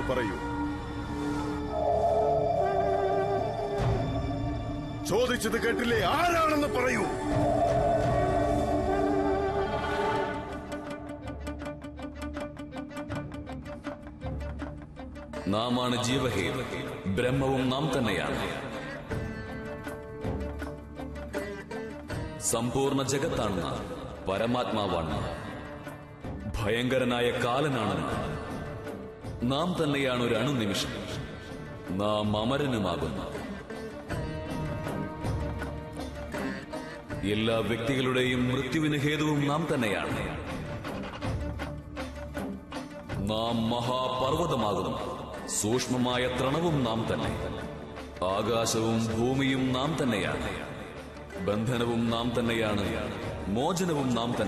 ആരാണെന്ന് പറയൂ. ചോദിച്ചത് കേട്ടില്ലേ? ആരാണെന്ന് പറയൂ. നാമാണ് ജീവഹേ, ബ്രഹ്മവും നാം തന്നെയാണ്. സമ്പൂർണ്ണ ജഗത്താണ്, പരമാത്മാവാണ്, ഭയങ്കരനായ കാലനാണ്. നാം തന്നെയാണ് ഒരു അണുനിമിഷം. നാം അമരനുമാകുന്നു. എല്ലാ വ്യക്തികളുടെയും മൃത്യുവിന് ഹേതുവും നാം തന്നെയാണ്. നാം മഹാപർവ്വതമാകുന്നു. സൂക്ഷ്മമായ തൃണവും നാം തന്നെ. ആകാശവും ഭൂമിയും നാം തന്നെയാണ്. ബന്ധനവും നാം തന്നെയാണ്, മോചനവും നാം തന്നെ.